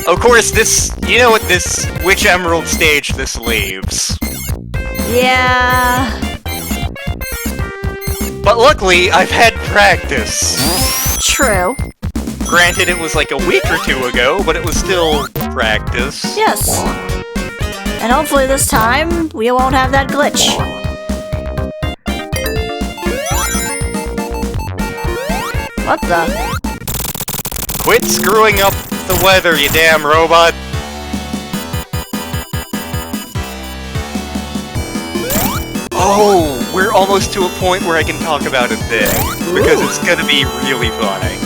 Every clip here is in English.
Of course, this... You know what this... Which Emerald stage this leaves. Yeah... But luckily, I've had practice. True. Granted, it was like a week or two ago, but it was still practice. Yes. And hopefully this time, we won't have that glitch. What the? Quit screwing up the weather, you damn robot! Oh, we're almost to a point where I can talk about a thing, because it's gonna be really funny.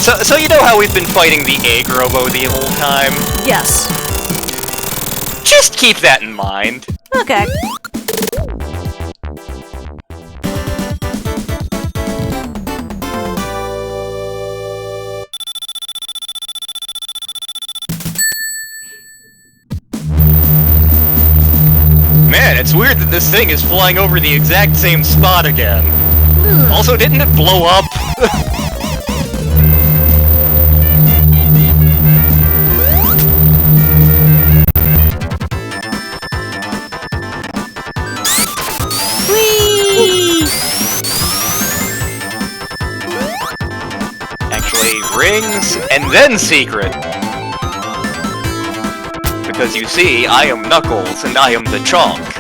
So you know how we've been fighting the egg robo the whole time? Yes. Just keep that in mind. Okay. Man, it's weird that this thing is flying over the exact same spot again. Also, didn't it blow up? Whee! Actually, rings, and then secret. Because you see, I am Knuckles, and I am the Chonk.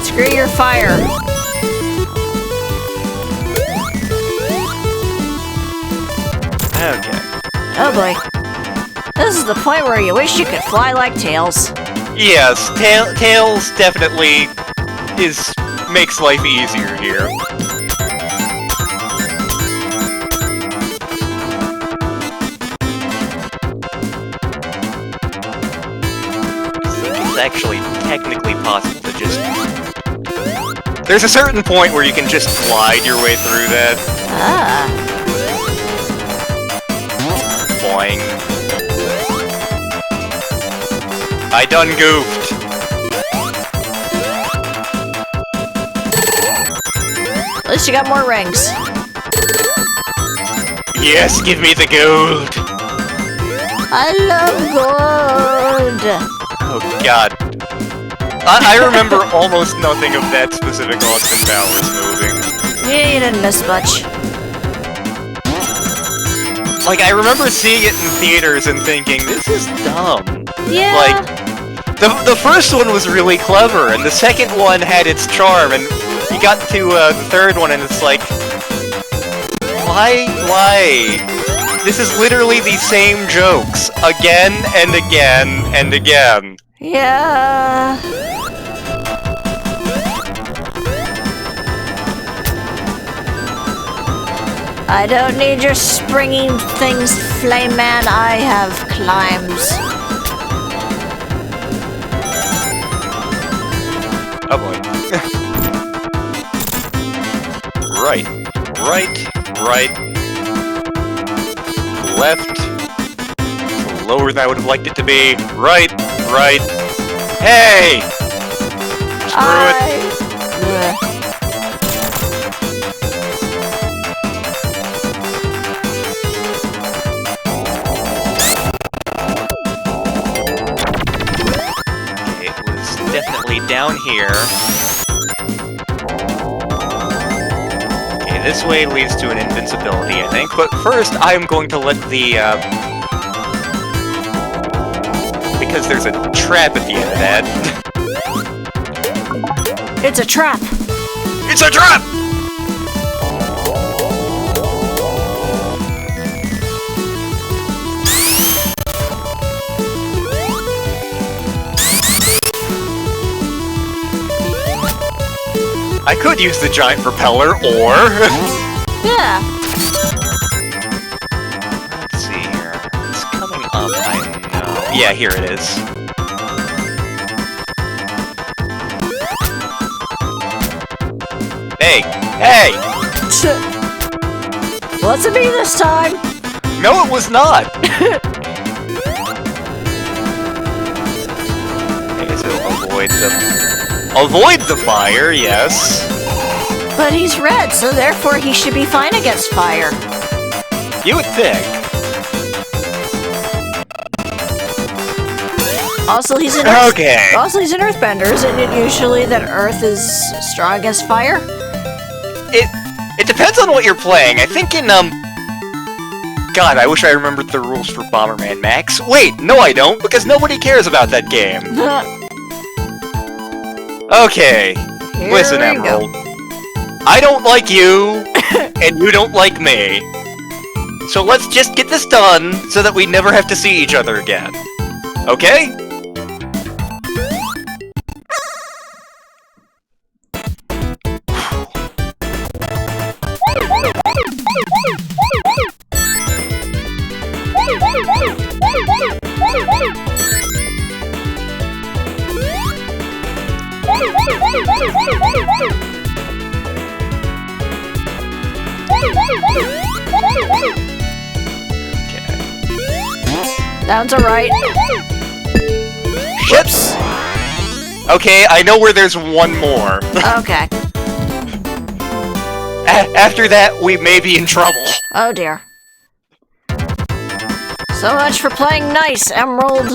Screw your fire. Okay. Oh boy. This is the point where you wish you could fly like Tails. Yes, Tails definitely makes life easier here. It's actually technically possible to just... There's a certain point where you can just glide your way through that. Ah. Boing. I done goofed. At least you got more rings. Yes, give me the gold. I love gold. Oh god. I remember almost nothing of that specific Austin Powers movie. Yeah, you didn't miss much. Like, I remember seeing it in theaters and thinking, this is dumb. Yeah. Like, the first one was really clever, and the second one had its charm, and you got to the third one, and it's like... Why? This is literally the same jokes, again and again and again. Yeah. I don't need your springing things, Flame Man. I have climbs. Oh boy. Right. Left. Lower than I would have liked it to be. Right. Hey! Screw it. Down here. Okay, this way leads to an invincibility, I think. But first, I'm going to let the, because there's a trap at the end of that. It's a trap! It's a trap! I could use the giant propeller, or... Yeah. Let's see here. It's coming up, I know. Yeah, here it is. Hey! What's it be this time? No, it was not! Okay, so avoid the fire, yes. But he's red, so therefore he should be fine against fire. You would think. Also, he's an Also, he's an earthbender. Isn't it usually that Earth is strong against fire? It depends on what you're playing. I think in God, I wish I remembered the rules for Bomberman Max. Wait, no I don't, because nobody cares about that game. Okay, listen, Emerald. I don't like you, and you don't like me. So let's just get this done so that we never have to see each other again. Okay? Sounds alright. Ships! Okay, I know where there's one more. Okay. After that, we may be in trouble. Oh dear. So much for playing nice, Emerald.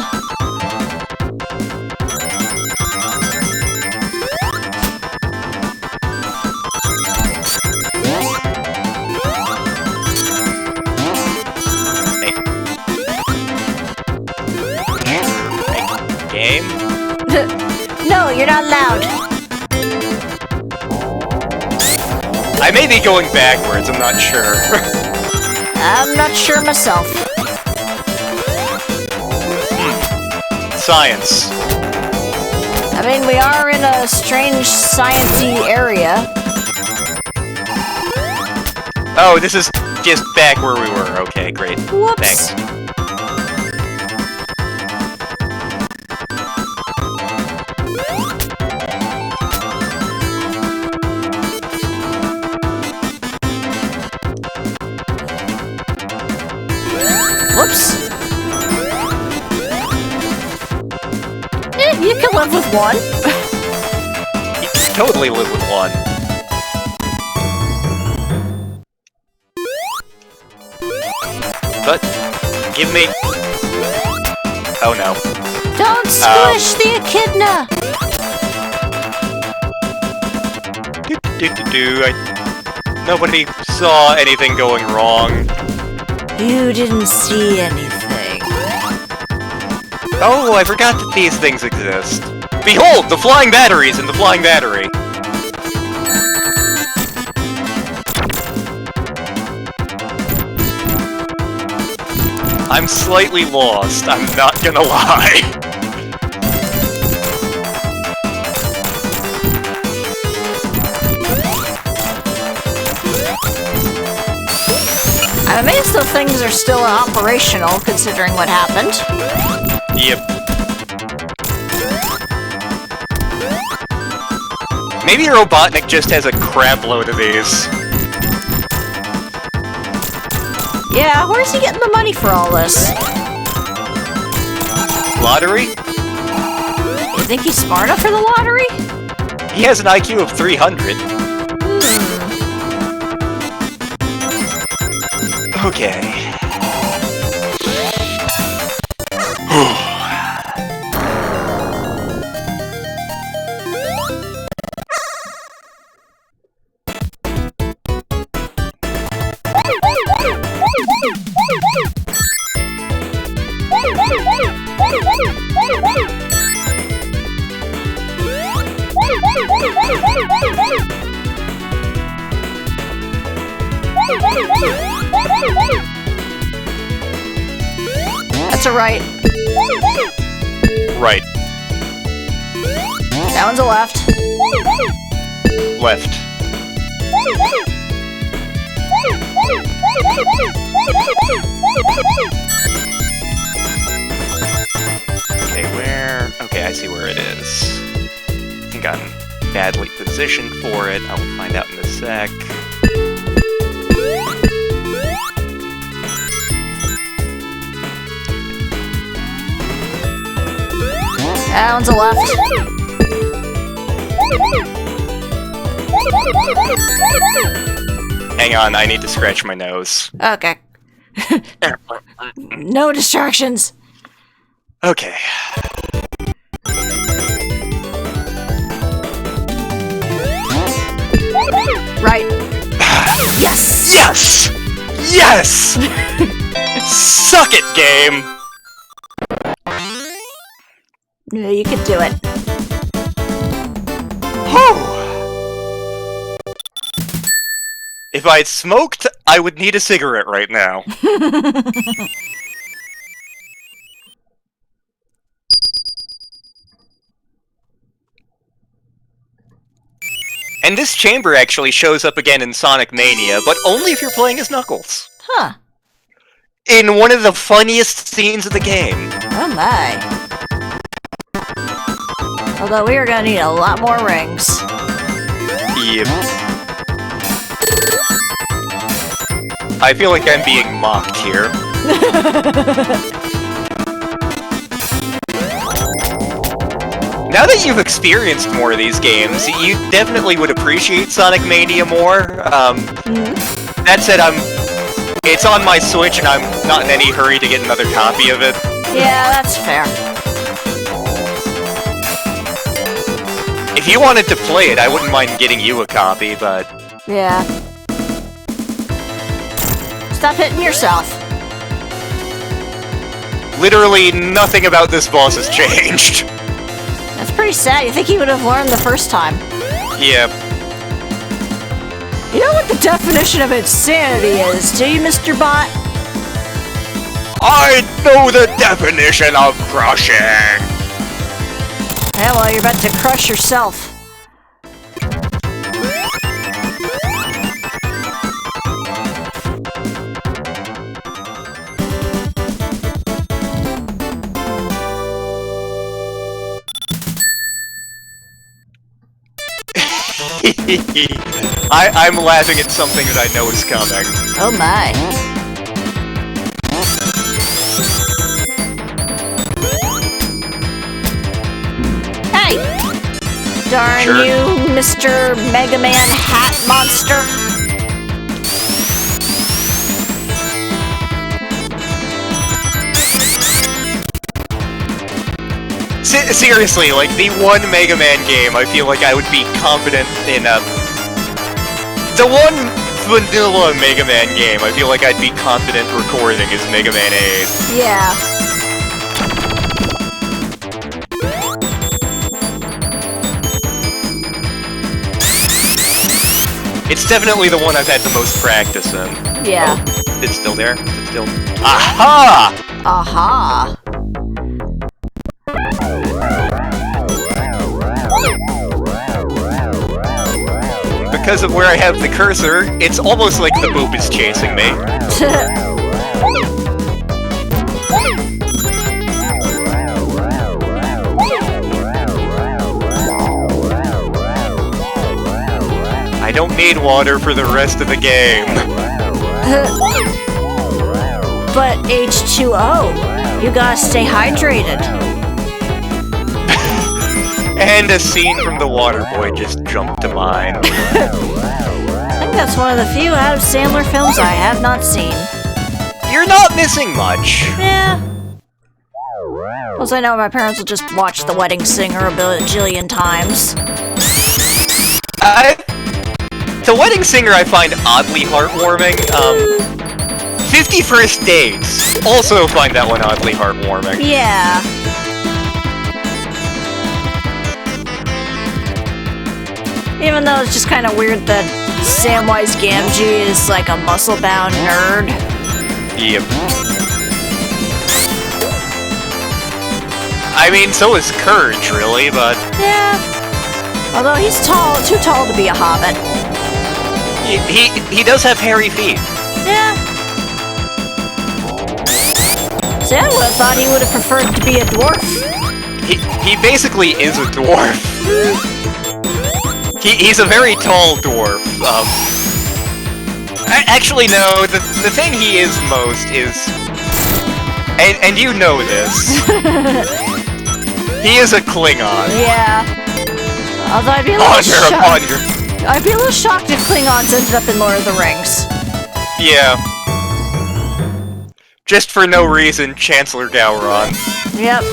Game? No, you're not allowed. I may be going backwards, I'm not sure. I'm not sure myself. Science. I mean, we are in a strange science-y area. Oh, this is just back where we were. Okay, great. Whoops. Thanks. Whoops. You can live with one. You can totally live with one. But, give me... Oh no. Don't squish the echidna! Nobody saw anything going wrong. You didn't see anything. Oh, I forgot that these things exist. Behold, the flying batteries in the flying battery. I'm slightly lost, I'm not gonna lie. I'm amazed those things are still operational, considering what happened. Yep. Maybe Robotnik just has a crap load of these. Yeah, where's he getting the money for all this? Lottery? You think he's smart enough for the lottery? He has an IQ of 300. Okay. That's a right. Right. That one's a left. Left. Okay, where? Okay, I see where it is. I think I'm badly positioned for it. I'll find out in a sec. That one's a left. Hang on, I need to scratch my nose. Okay. No distractions. Okay. Right. Yes! Yes! Yes! Suck it, game! Yeah, you can do it. Whew! If I'd smoked, I would need a cigarette right now. And this chamber actually shows up again in Sonic Mania, but only if you're playing as Knuckles. Huh. In one of the funniest scenes of the game. Oh my. Although we are gonna need a lot more rings. Yep. I feel like I'm being mocked here. Now that you've experienced more of these games, you definitely would appreciate Sonic Mania more. That said, it's on my Switch and I'm not in any hurry to get another copy of it. Yeah, that's fair. If you wanted to play it, I wouldn't mind getting you a copy, but... Yeah. Stop hitting yourself. Literally nothing about this boss has changed. That's pretty sad. You think he would have learned the first time. Yep. You know what the definition of insanity is, do you, Mr. Bot? I know the definition of crushing! Yeah, well, you're about to crush yourself. I'm laughing at something that I know is coming. Oh my. Hey! Darn Sure. you, Mr. Mega Man Hat Monster. Seriously, like, the one Mega Man game I feel like I would be confident in, the one vanilla Mega Man game I feel like I'd be confident recording is Mega Man 8. Yeah. It's definitely the one I've had the most practice in. Yeah. Oh, it's still there? It's still... Aha! Aha! Because of where I have the cursor, it's almost like the boop is chasing me. I don't need water for the rest of the game. But H2O, you gotta stay hydrated. And a scene from The Waterboy just jumped to mind. I think that's one of the few Adam Sandler films I have not seen. You're not missing much. Yeah. Plus, I know my parents will just watch The Wedding Singer a bajillion times. The Wedding Singer I find oddly heartwarming. 50 First Dates, also find that one oddly heartwarming. Yeah. Even though it's just kind of weird that Samwise Gamgee is like a muscle-bound nerd. Yep. I mean, so is Courage, really, but... Yeah. Although he's too tall to be a hobbit. He does have hairy feet. Yeah. See, I would have thought he would have preferred to be a dwarf. He basically is a dwarf. He's a very tall dwarf. Actually, no. The thing he is most is, and you know this. He is a Klingon. Yeah. Although I'd be a little shocked. I'd be a little shocked if Klingons ended up in Lord of the Rings. Yeah. Just for no reason, Chancellor Gowron. Yep.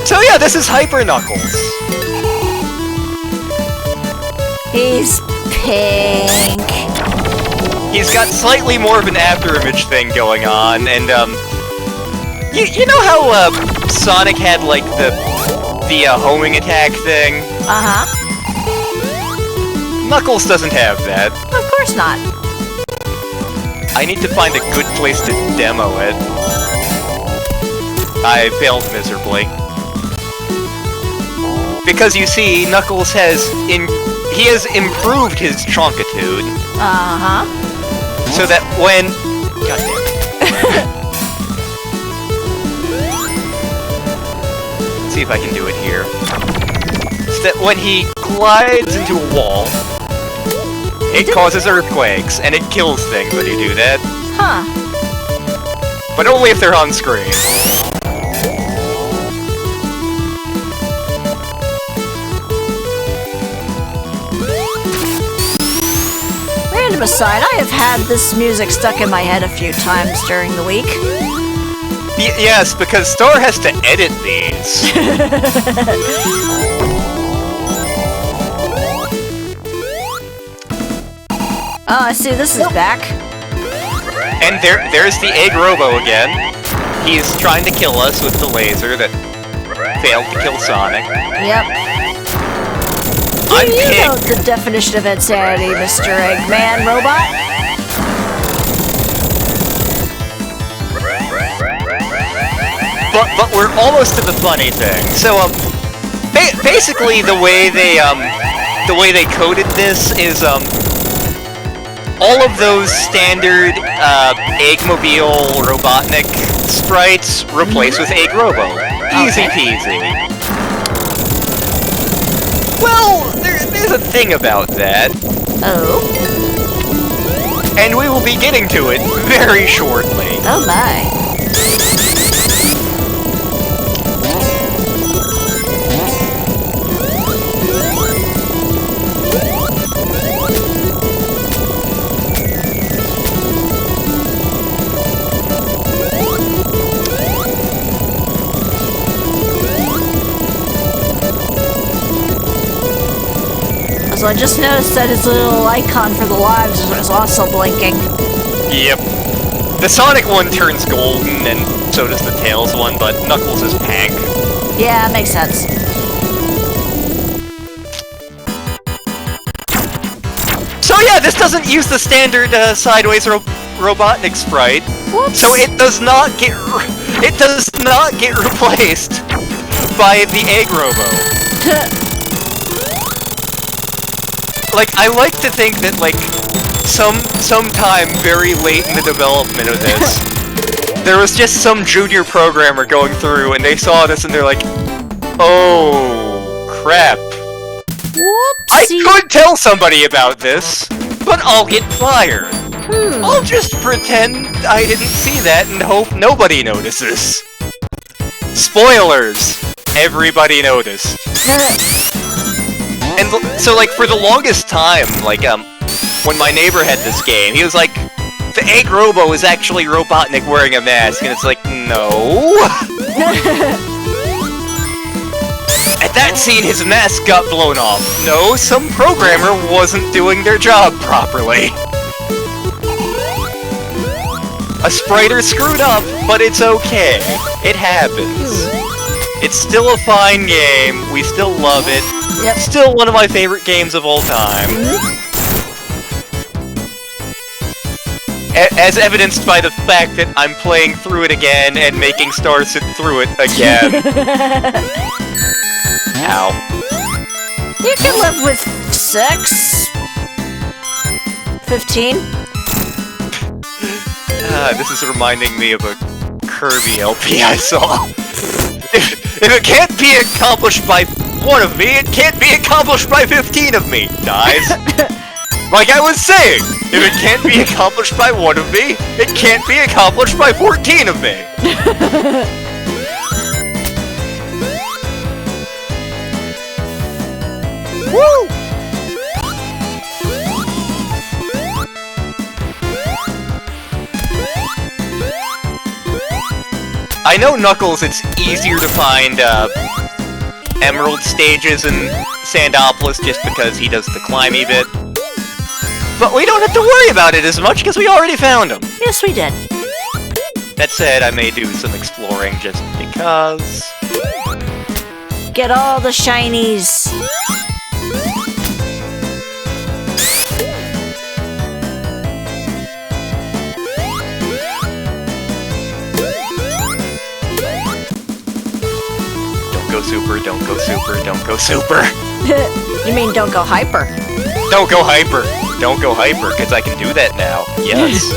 So yeah, this is Hyper Knuckles. He's pink. He's got slightly more of an afterimage thing going on, and you know how Sonic had like the homing attack thing? Uh-huh. Knuckles doesn't have that. Of course not. I need to find a good place to demo it. I failed miserably. Because you see, Knuckles has improved his Chonkitude. Uh-huh. So that when... God damn it. Let's see if I can do it here. So that when he glides into a wall, it causes earthquakes, and it kills things when you do that. Huh. But only if they're on screen. Random aside, I have had this music stuck in my head a few times during the week. Yes, because Star has to edit these. Oh, I see, this is back. And there's the Egg Robo again. He's trying to kill us with the laser that failed to kill Sonic. Yep. Do you know the definition of insanity, Mr. Eggman Robot? But we're almost to the funny thing. So basically the way they coded this is all of those standard Eggmobile Robotnik sprites replaced with Egg Robo. Easy peasy. Well, there's a thing about that. Oh? And we will be getting to it very shortly. Oh my. So I just noticed that his little icon for the lives is also blinking. Yep. The Sonic one turns golden, and so does the Tails one, but Knuckles is pink. Yeah, makes sense. So yeah, this doesn't use the standard sideways Robotnik sprite. Whoops. So it does not get replaced by the Egg Robo. Like, I like to think that, like, sometime very late in the development of this, there was just some junior programmer going through, and they saw this, and they're like, oh, crap. Whoopsie. I could tell somebody about this, but I'll get fired. I'll just pretend I didn't see that and hope nobody notices. Spoilers! Everybody noticed. And so, like, for the longest time, like, when my neighbor had this game, he was like, the Egg Robo is actually Robotnik wearing a mask, and it's like, no. At that scene, his mask got blown off. No, some programmer wasn't doing their job properly. A spriter screwed up, but it's okay. It happens. It's still a fine game. We still love it. Yep. Still one of my favorite games of all time. As evidenced by the fact that I'm playing through it again and making Star sit through it again. Ow. You can live with 6? 15? This is reminding me of a Kirby LP I saw. If it can't be accomplished by 1 of me, it can't be accomplished by 15 of me, guys. Like I was saying, if it can't be accomplished by 1 of me, it can't be accomplished by 14 of me. Woo! I know Knuckles, it's easier to find emerald stages in Sandopolis just because he does the climby bit. But we don't have to worry about it as much because we already found him. Yes, we did. That said, I may do some exploring just because. Get all the shinies. Don't go super, don't go super, don't go super. You mean don't go hyper? Don't go hyper. Don't go hyper, because I can do that now. Yes.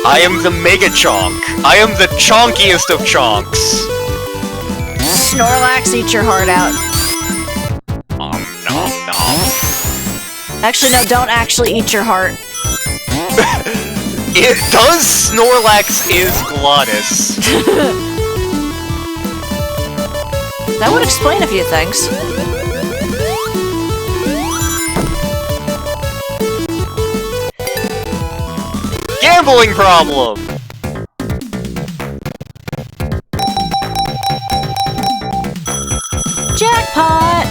I am the Mega Chonk. I am the chonkiest of chonks. Snorlax, eat your heart out. Nom nom. Actually, no, don't actually eat your heart. It does Snorlax is Glottis. That would explain a few things. Gambling problem! Jackpot!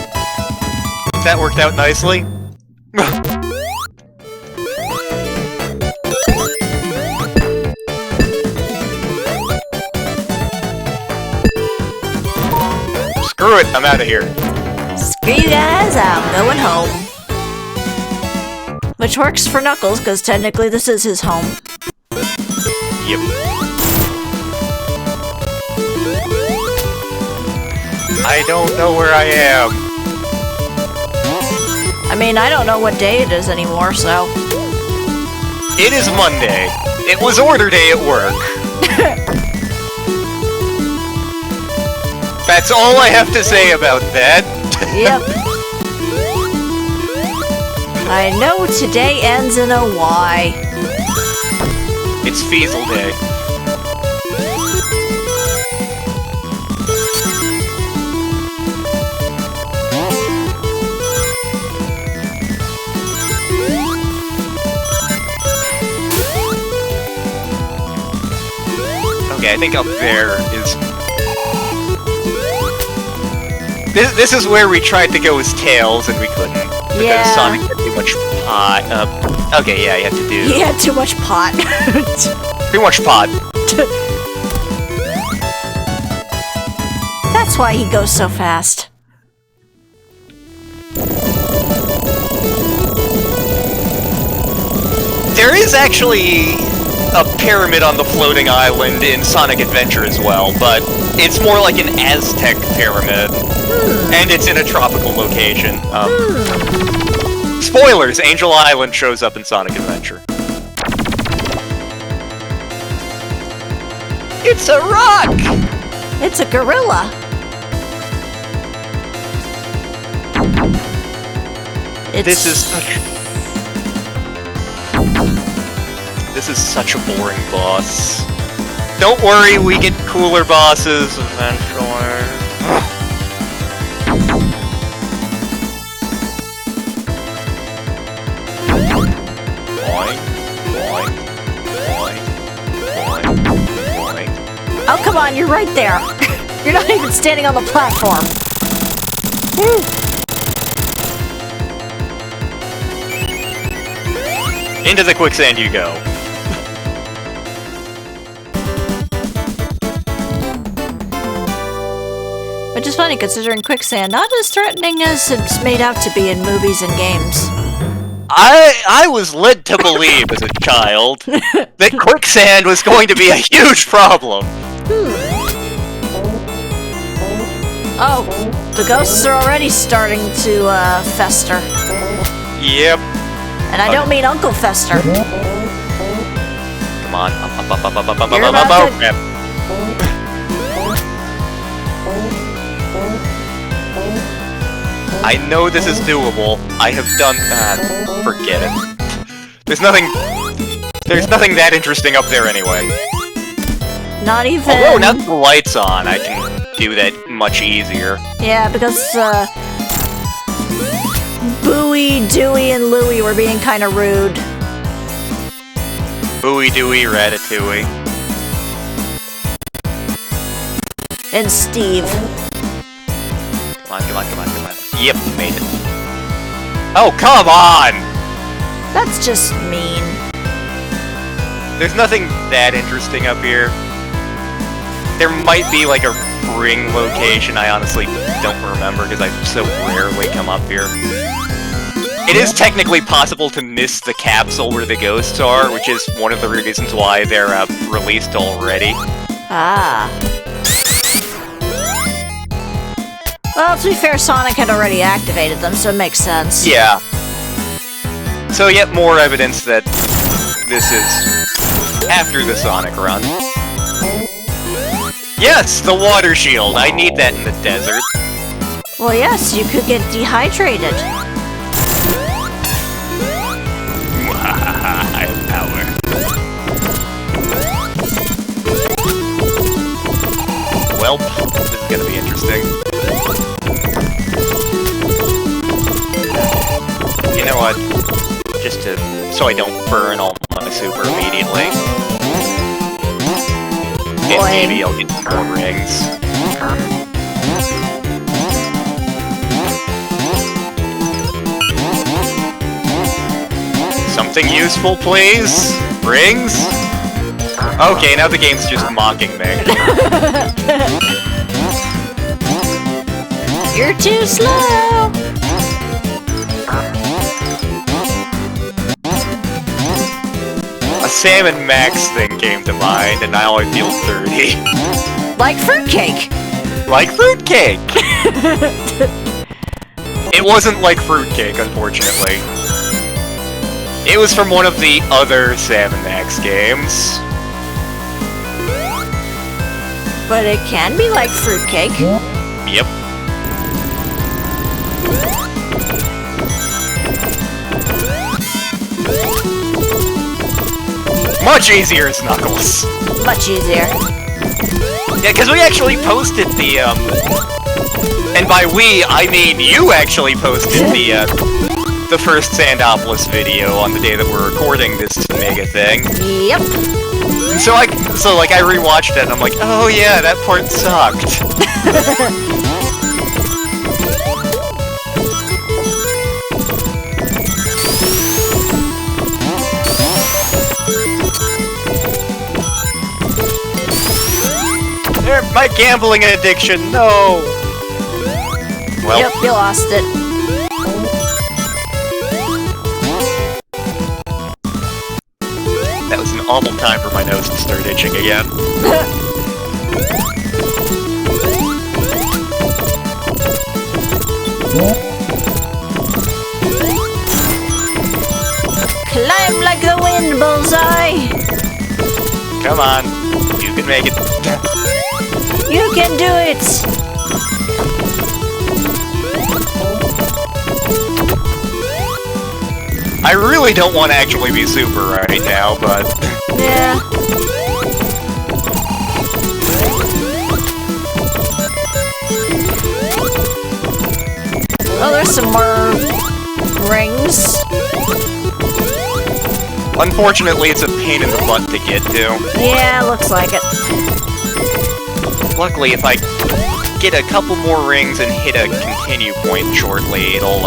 That worked out nicely. Screw it, I'm out of here. Screw you guys, I'm going home. Which works for Knuckles, because technically this is his home. Yep. I don't know where I am. I mean, I don't know what day it is anymore, so... It is Monday. It was order day at work. That's all I have to say about that. Yep. I know today ends in a Y. It's Feasel Day. Okay, I think up there is... This is where we tried to go as Tails and we couldn't. Because Yeah. Sonic had too much pot. Okay, yeah, you have to do... He had too much pot. Too much pot. That's why he goes so fast. There is actually a pyramid on the floating island in Sonic Adventure as well, but it's more like an Aztec pyramid. And it's in a tropical location. Spoilers! Angel Island shows up in Sonic Adventure. It's a rock! It's a gorilla. This is such a boring boss. Don't worry, we get cooler bosses eventually. Oh, come on, you're right there. You're not even standing on the platform. Into the quicksand you go. Which is funny, considering quicksand not as threatening as it's made out to be in movies and games. I was led to believe as a child that quicksand was going to be a huge problem. Oh, the ghosts are already starting to fester. Yep. And I don't mean Uncle Fester. Come on. You're about to- Yep. I know this is doable. I have done... forget it. There's nothing that interesting up there anyway. Not even... Although, now that the light's on, I can do that much easier. Yeah, because, Bowie, Dewey, and Louie were being kinda rude. Bowie, Dewey, Ratatouille. And Steve. Come on. Yep, made it. Oh, come on! That's just mean. There's nothing that interesting up here. There might be, like, a ring location. I honestly don't remember, because I so rarely come up here. It is technically possible to miss the capsule where the ghosts are, which is one of the reasons why they're released already. Ah. Well, to be fair, Sonic had already activated them, so it makes sense. Yeah. So yet more evidence that this is after the Sonic run. Yes, the water shield! I need that in the desert. Well, yes, you could get dehydrated. I have power. Well, this is gonna be interesting. You know what? Just so I don't burn all my super immediately. And maybe I'll get some more rings. Something useful, please? Rings? Okay, now the game's just mocking me. You're too slow! A Sam and Max thing came to mind, and now I feel dirty. Like fruitcake! Like fruitcake! It wasn't like fruitcake, unfortunately. It was from one of the other Sam and Max games. But it can be like fruitcake. Yep. Much easier as Knuckles. Much easier. Yeah, because we actually posted the, and by we, I mean you actually posted the first Sandopolis video on the day that we're recording this mega thing. Yep. So I rewatched it and I'm like, oh yeah, that part sucked. My gambling addiction, no! Well, yep, you lost it. That was an awful time for my nose to start itching again. Climb like the wind, Bullseye! Come on, you can make it. You can do it! I really don't want to actually be super right now, but... Yeah. Oh, there's some more rings. Unfortunately, it's a pain in the butt to get to. Yeah, looks like it. Luckily, if I get a couple more rings and hit a continue point shortly, it'll,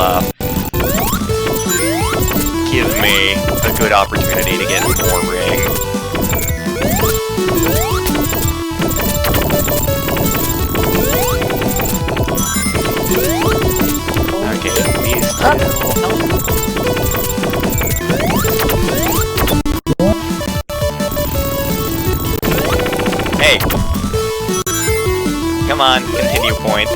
give me a good opportunity to get more rings. Okay, these two. Hey! Come on, continue point.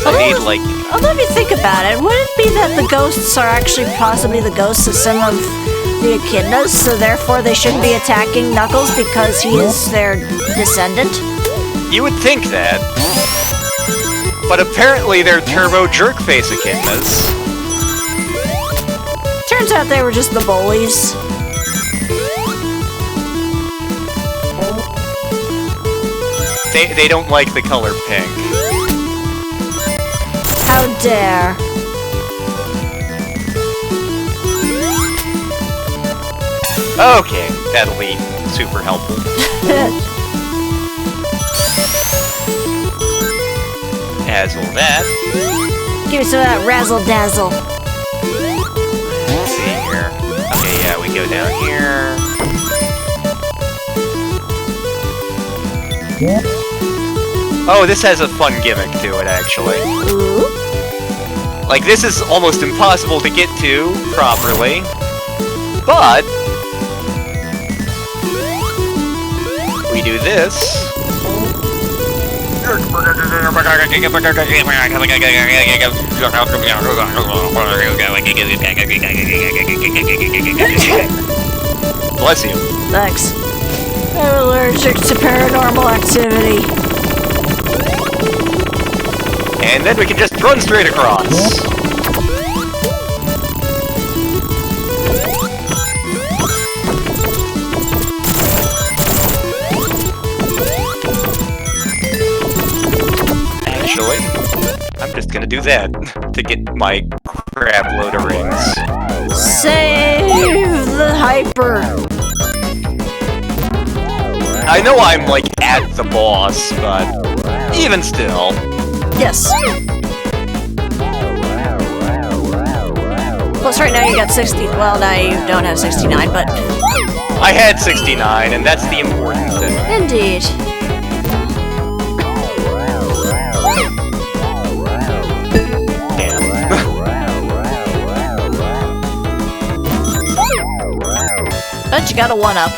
I need, like... Although if you think about it, would it be that the ghosts are actually possibly the ghosts of some of the echidnas, so therefore they shouldn't be attacking Knuckles because he is their descendant? You would think that. But apparently they're turbo jerk-face echidnas. Turns out they were just the bullies. they don't like the color pink. How dare. Okay, that'll be super helpful. Dazzle that. Give me some of that razzle dazzle. Let's see here. Okay, yeah, we go down here. Oh, this has a fun gimmick to it, actually. Ooh. Like, this is almost impossible to get to properly, but we do this. Bless you. Thanks. I'm allergic to paranormal activity. And then we can just run straight across. Actually, I'm just gonna do that to get my crap load of rings. Save the hyper. I know I'm like at the boss, but even still. Yes. Plus right now you got 60, well now you don't have 69, but... I had 69, and that's the important thing. Indeed. Damn. But you got a 1-up.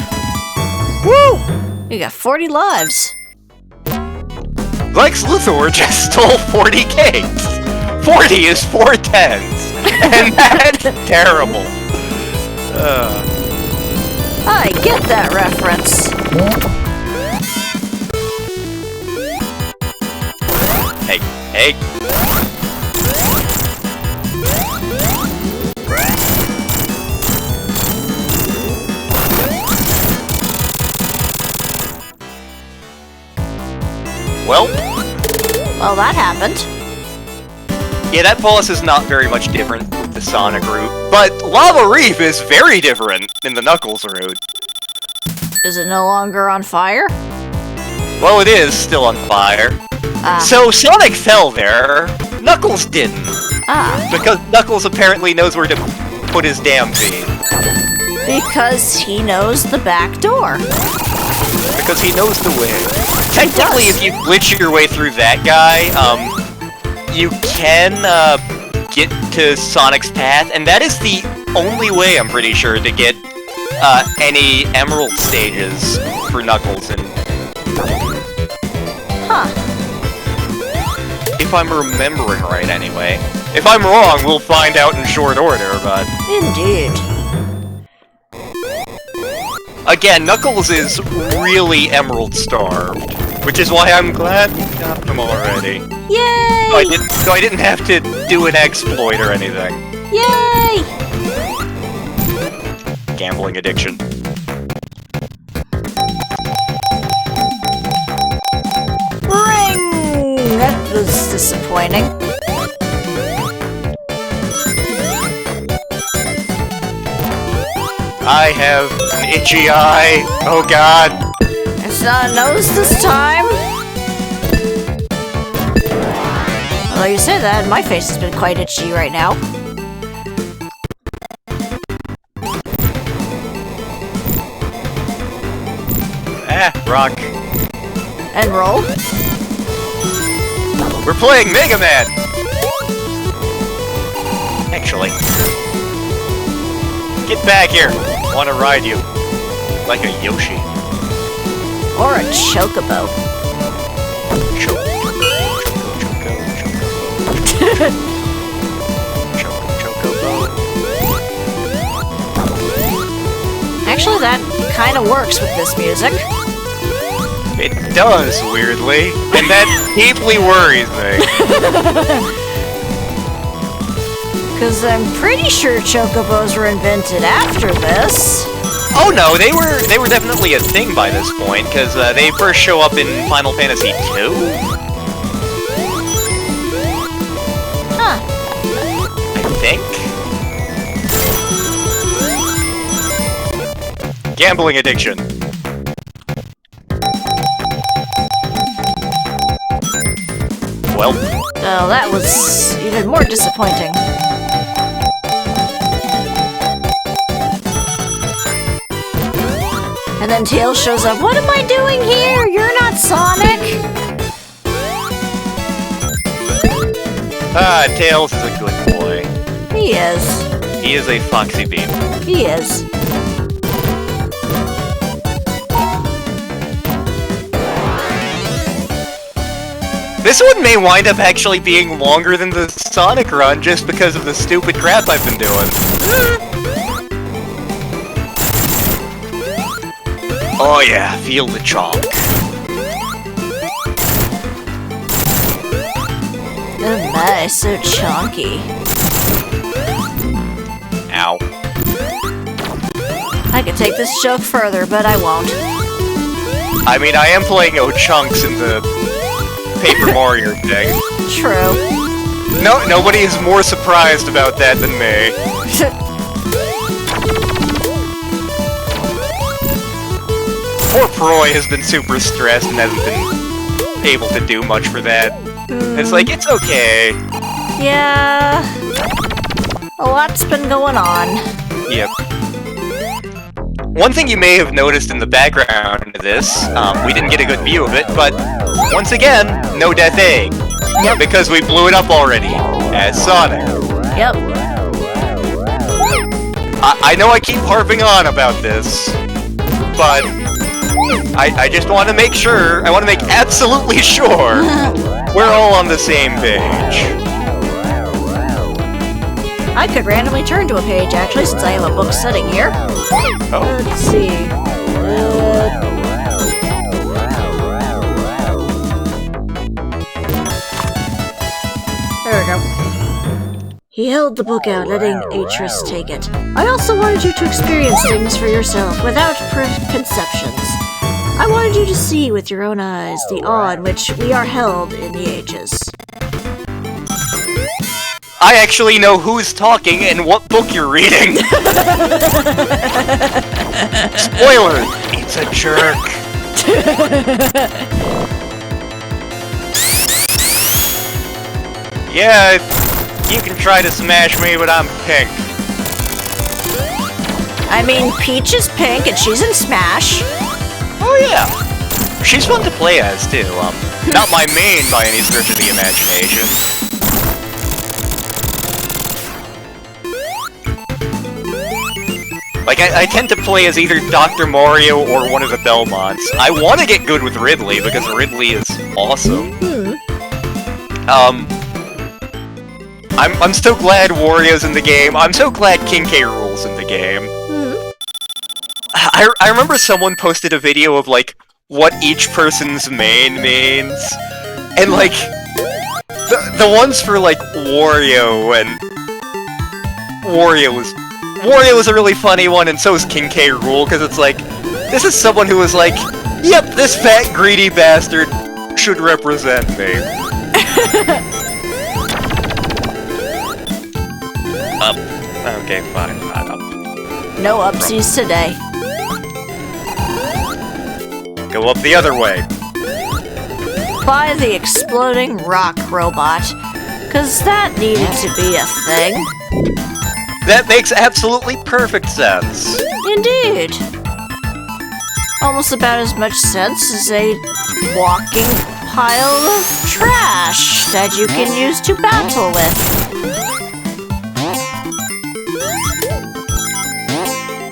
Woo! You got 40 lives. Lex Luthor just stole 40 cakes! 40 is 4 tens! And that's terrible! I get that reference. Hey, hey! Well, that happened. Yeah, that boss is not very much different with the Sonic route, but Lava Reef is very different in the Knuckles route. Is it no longer on fire? Well, it is still on fire. So Sonic fell there, Knuckles didn't. Because Knuckles apparently knows where to put his damn feet. Because he knows the back door. Because he knows the way. Technically, if you glitch your way through that guy, you can get to Sonic's path, and that is the only way, I'm pretty sure, to get any Emerald stages for Knuckles. And if I'm remembering right, anyway. If I'm wrong, we'll find out in short order, but... Indeed. Again, Knuckles is really Emerald starved, which is why I'm glad we got them already. Yay! So I didn't have to do an exploit or anything. Yay! Gambling addiction. Ring! That was disappointing. I have an itchy eye. Oh god. It's not a nose this time. Although you say that, my face has been quite itchy right now. Rock. And roll. We're playing Mega Man! Actually. Get back here! I want to ride you. Like a Yoshi. Or a chocobo. Choco. Actually, that kind of works with this music. It does, weirdly. And that deeply worries me. Because I'm pretty sure chocobos were invented after this. Oh no, they were definitely a thing by this point, because they first show up in Final Fantasy II? Huh. I think? Gambling addiction. Well. Oh, that was even more disappointing. And then Tails shows up. What am I doing here? You're not Sonic! Ah, Tails is a good boy. He is. He is a foxy bean. He is. This one may wind up actually being longer than the Sonic run just because of the stupid crap I've been doing. Oh yeah, feel the chalk. Oh my, so chunky. Ow. I could take this joke further, but I won't. I mean, I am playing Chunks in the Paper Mario thing. True. No, nobody is more surprised about that than me. Poor Proy has been super stressed and hasn't been able to do much for that. It's like, it's okay. Yeah. A lot's been going on. Yep. One thing you may have noticed in the background of this, we didn't get a good view of it, but once again, no Death Egg. Yep. Because we blew it up already, as Sonic. Yep. I know I keep harping on about this, but I just want to make sure, I want to make absolutely sure we're all on the same page. I could randomly turn to a page, actually, since I have a book sitting here. Oh. Let's see. There we go. He held the book out, letting Atris take it. I also wanted you to experience things for yourself, without preconceptions. I wanted you to see with your own eyes the awe in which we are held in the ages. I actually know who's talking and what book you're reading. Spoiler! It's a jerk. Yeah, you can try to smash me, but I'm pink. I mean, Peach is pink and she's in Smash. Oh yeah. She's fun to play as, too. Not my main by any stretch of the imagination. Like, I tend to play as either Dr. Mario or one of the Belmonts. I want to get good with Ridley, because Ridley is awesome. I'm so glad Wario's in the game. I'm so glad King K. Rool's in the game. I remember someone posted a video of, like, what each person's main means. And, like, the ones for, like, Wario and... Wario is a really funny one, and so is King K. Rool, because it's like, this is someone who is like, yep, this fat, greedy bastard should represent me. Up. Okay, fine, not up. No upsies today. Go up the other way. By the exploding rock robot, because that needed to be a thing. That makes absolutely perfect sense. Indeed. Almost about as much sense as a walking pile of trash that you can use to battle with.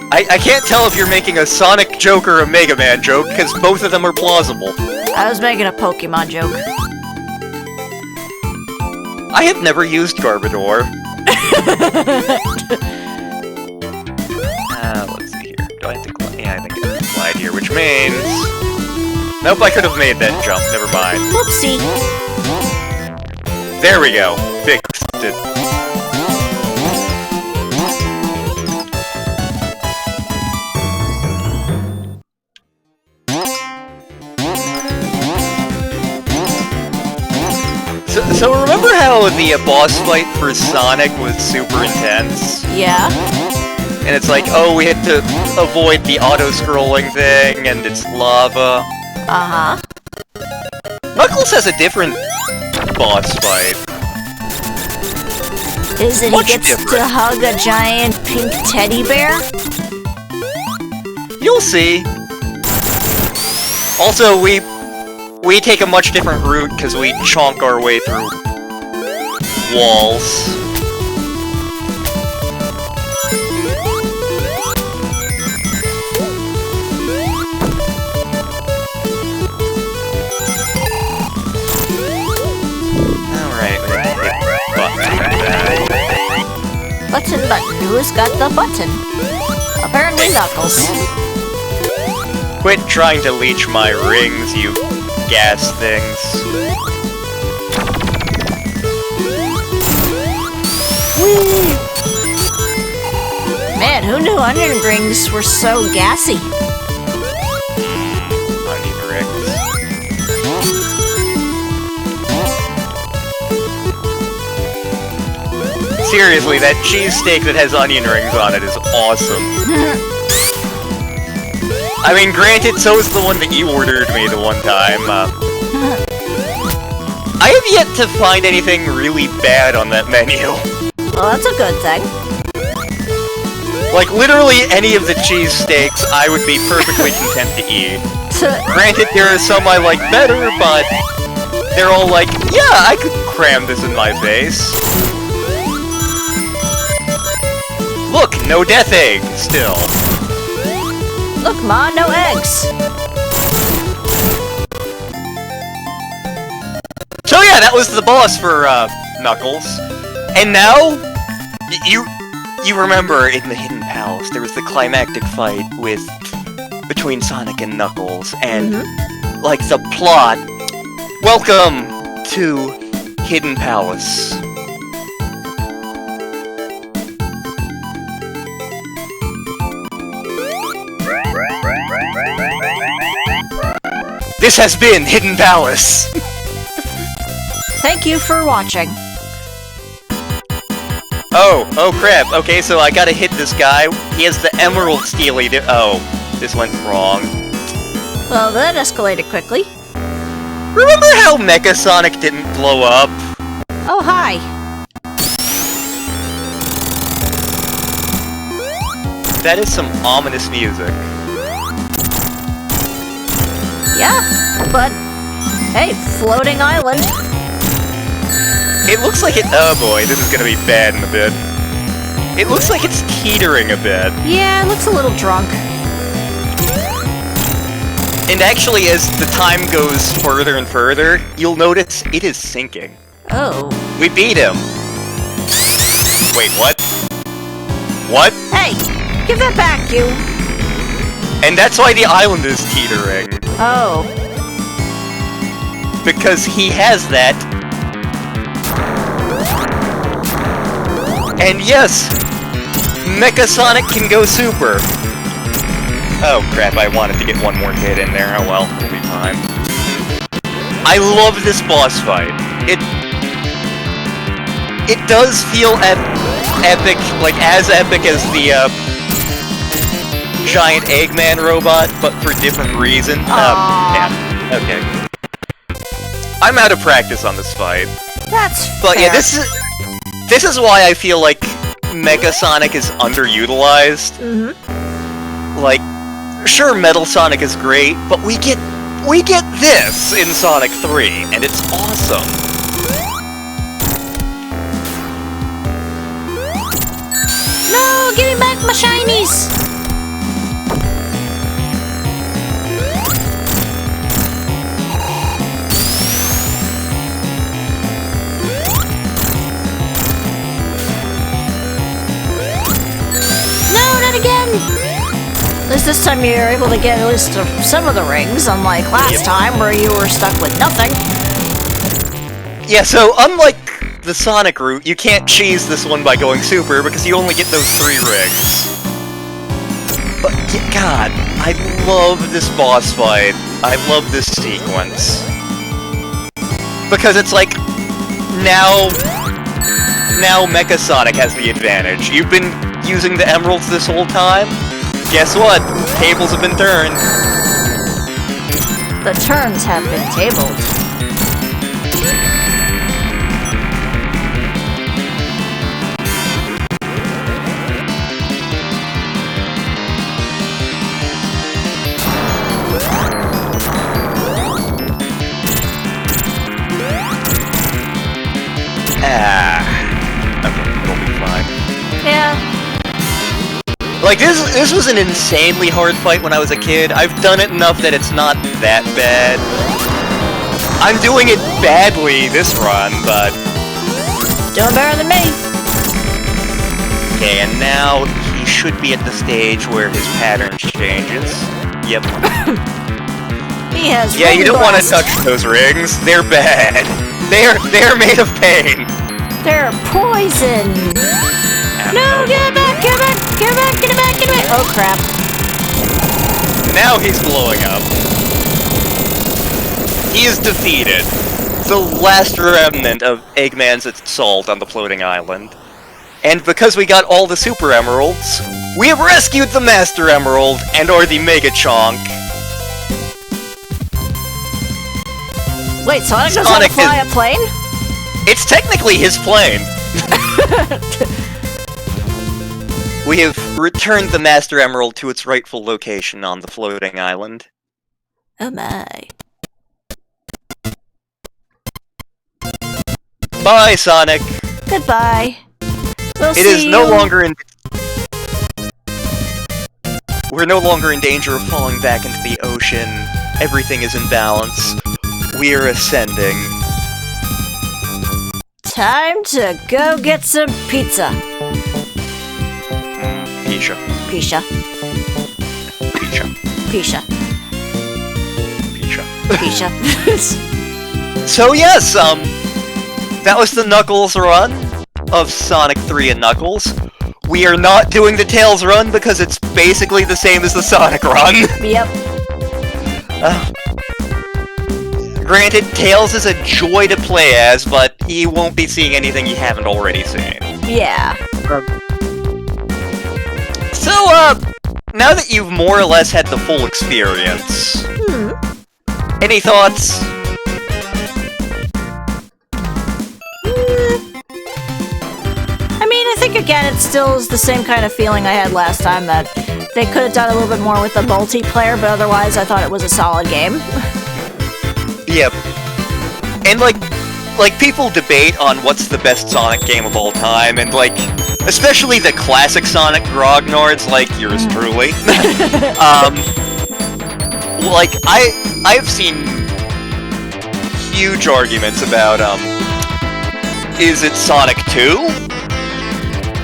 I can't tell if you're making a Sonic joke or a Mega Man joke, because both of them are plausible. I was making a Pokemon joke. I have never used Garbodor. Let's see here. Do I have to glide? Yeah, I think I have to glide here, which means... Nope, I could have made that jump. Never mind. Whoopsie. There we go. Fixed it. So remember how the boss fight for Sonic was super intense? Yeah. And it's like, oh, we had to avoid the auto-scrolling thing, and it's lava. Uh-huh. Knuckles has a different boss fight. Is it Much he gets different. to hug a giant pink teddy bear? You'll see. Also, we take a much different route because we chonk our way through walls. Alright, we're gonna hit button. Button. Who's got the button? Apparently Knuckles. Quit trying to leech my rings, you gas things. Whee! Man, who knew onion rings were so gassy? Onion rings. Seriously, that cheesesteak that has onion rings on it is awesome. I mean, granted, so is the one that you ordered me the one time. I have yet to find anything really bad on that menu. Well, that's a good thing. Like, literally any of the cheesesteaks I would be perfectly content to eat. Granted, there are some I like better, but they're all like, yeah, I could cram this in my face. Look, no death egg, still. Look, Ma, no eggs. So yeah, that was the boss for, Knuckles. And now, you remember in the Hidden Palace, there was the climactic fight between Sonic and Knuckles, and, like, the plot. Welcome to Hidden Palace. This has been Hidden Palace! Thank you for watching. Oh crap, okay, so I gotta hit this guy. He has the Emerald Steely. Oh, this went wrong. Well, that escalated quickly. Remember how Mecha Sonic didn't blow up? Oh, hi. That is some ominous music. Yeah, but hey, floating island. It looks like it. Oh boy, this is gonna be bad in a bit. It looks like it's teetering a bit. Yeah, it looks a little drunk. And actually, as the time goes further and further, you'll notice it is sinking. Oh. We beat him. Wait, what? What? Hey, give that back, you. And that's why the island is teetering. Oh. Because he has that. And yes, Mecha Sonic can go super. Oh crap, I wanted to get one more hit in there. Oh well, we'll be fine. I love this boss fight. It does feel epic, like as epic as the giant Eggman robot, but for different reasons. Yeah, okay. I'm out of practice on this fight. That's But fair. yeah, this is why I feel like Mega Sonic is underutilized. Like, sure, Metal Sonic is great, but we get this in Sonic 3, and it's awesome. No, give me back my shinies. At least this time you're able to get at least some of the rings, unlike last time where you were stuck with nothing. Yeah, so unlike the Sonic route, you can't cheese this one by going super because you only get those 3 rings. But God, I love this boss fight. I love this sequence. Because it's like, now Mecha Sonic has the advantage. You've been using the emeralds this whole time? Guess what? Tables have been turned. The turns have been tabled. Okay, it'll be fine. Yeah. Like, this was an insanely hard fight when I was a kid. I've done it enough that it's not that bad. I'm doing it badly this run, but... Doing better than me. Okay, and now he should be at the stage where his pattern changes. Yep. He has Yeah, you don't want to blast. touch those rings. They're bad. They're made of pain. They're poison. No, get it back, get it back, get it back, get it back, get it back. Oh, crap. Now he's blowing up. He is defeated. The last remnant of Eggman's assault on the floating island. And because we got all the Super Emeralds, we have rescued the Master Emerald and or the Mega Chonk. Wait, Sonic knows how to fly a plane? It's technically his plane. We have returned the Master Emerald to its rightful location on the floating island. Oh my. Bye, Sonic. Goodbye. We'll It is see no you. longer in... We're no longer in danger of falling back into the ocean. Everything is in balance. We are ascending. Time to go get some pizza. Pisha. Pisha. Pisha. Pisha. Pisha. Pisha. So yes, that was the Knuckles run of Sonic 3 and Knuckles. We are not doing the Tails run because it's basically the same as the Sonic run. Yep. Granted, Tails is a joy to play as, but he won't be seeing anything you haven't already seen. Yeah. So, now that you've more or less had the full experience, any thoughts? I mean, I think again it still is the same kind of feeling I had last time, that they could have done a little bit more with the multiplayer, but otherwise I thought it was a solid game. Yep. And like people debate on what's the best Sonic game of all time, and especially the classic Sonic grognards like yours truly. I've seen huge arguments about, is it Sonic 2?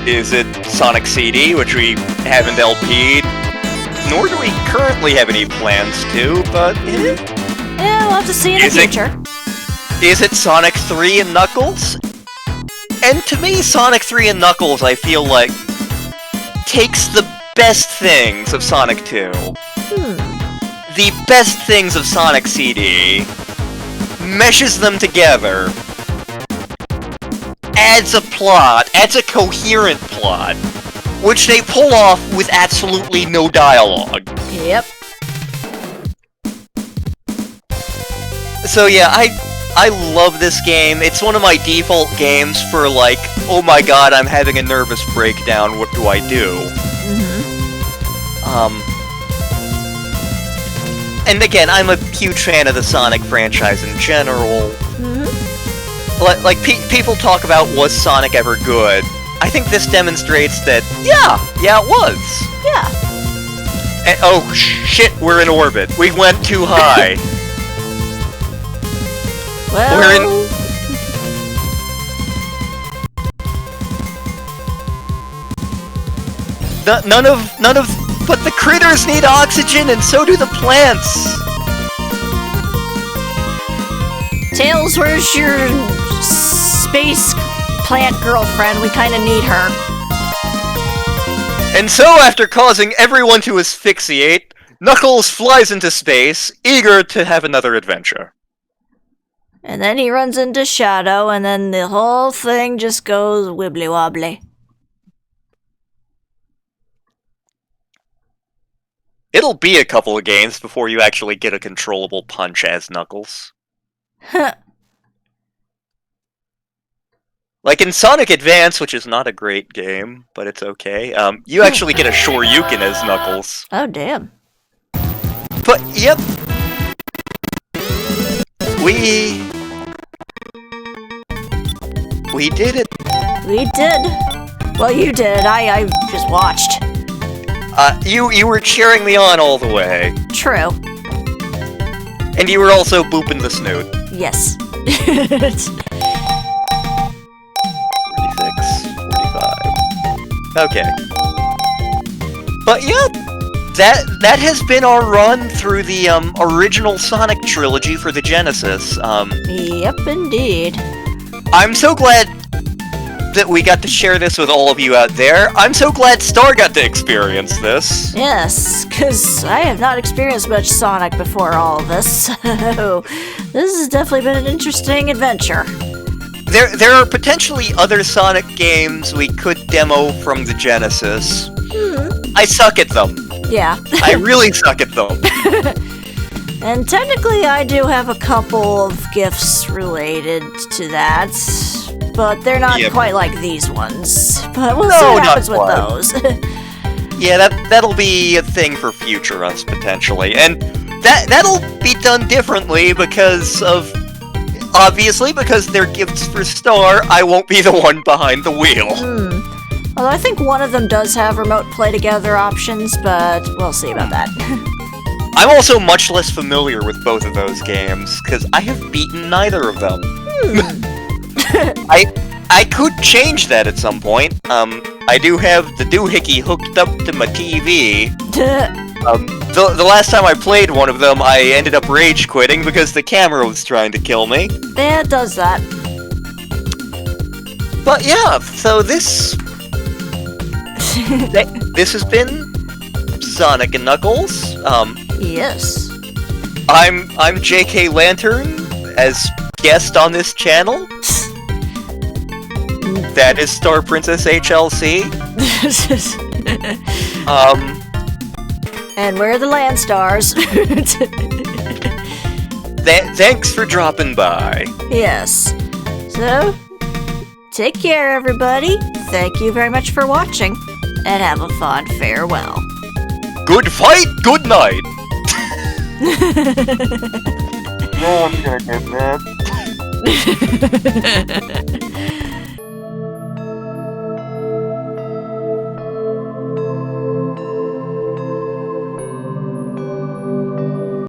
Is it Sonic CD, which we haven't LP'd? Nor do we currently have any plans to, but... Yeah, we'll have to see in the future. Is it Sonic 3 and Knuckles? And to me, Sonic 3 and Knuckles, I feel like, takes the best things of Sonic 2. The best things of Sonic CD, meshes them together, adds a plot, adds a coherent plot, which they pull off with absolutely no dialogue. Yep. So yeah, I love this game. It's one of my default games for oh my god, I'm having a nervous breakdown, what do I do? And again, I'm a huge fan of the Sonic franchise in general. People talk about, was Sonic ever good? I think this demonstrates that, yeah, it was. Yeah. And, oh, shit, we're in orbit. We went too high. Well... We're in... None of... But the critters need oxygen, and so do the plants! Tails, where's your space plant girlfriend? We kinda need her. And so, after causing everyone to asphyxiate, Knuckles flies into space, eager to have another adventure. And then he runs into Shadow, and then the whole thing just goes wibbly wobbly. It'll be a couple of games before you actually get a controllable punch as Knuckles. Like in Sonic Advance, which is not a great game, but it's okay, you actually get a Shoryuken as Knuckles. Oh, damn. But, yep. We did it. We did. Well, you did. I just watched. You were cheering me on all the way. True. And you were also booping the snoot. Yes. 46, 45. Okay. But yeah, that has been our run through the original Sonic trilogy for the Genesis. Yep, indeed. I'm so glad that we got to share this with all of you out there. I'm so glad Star got to experience this. Yes, because I have not experienced much Sonic before all of this, so this has definitely been an interesting adventure. There are potentially other Sonic games we could demo from the Genesis. I suck at them. Yeah. I really suck at them. And technically I do have a couple of gifts related to that, but they're not quite like these ones. But we'll see what happens with those. Yeah, that'll be a thing for future us, potentially. And that'll be done differently because of... Obviously, because they're gifts for Star, I won't be the one behind the wheel. Although I think one of them does have remote play together options, but we'll see about that. I'm also much less familiar with both of those games, because I have beaten neither of them. I could change that at some point. I do have the doohickey hooked up to my TV. The last time I played one of them, I ended up rage quitting because the camera was trying to kill me. Yeah, it does that. But yeah, so this has been Sonic and Knuckles. Yes. I'm JKLantern as guest on this channel. That is StarPrincessHLC. And we're the Landstars. Thanks for dropping by. Yes. So, take care, everybody. Thank you very much for watching, and have a fond farewell. Good fight, good night. Oh, I'm gonna get mad.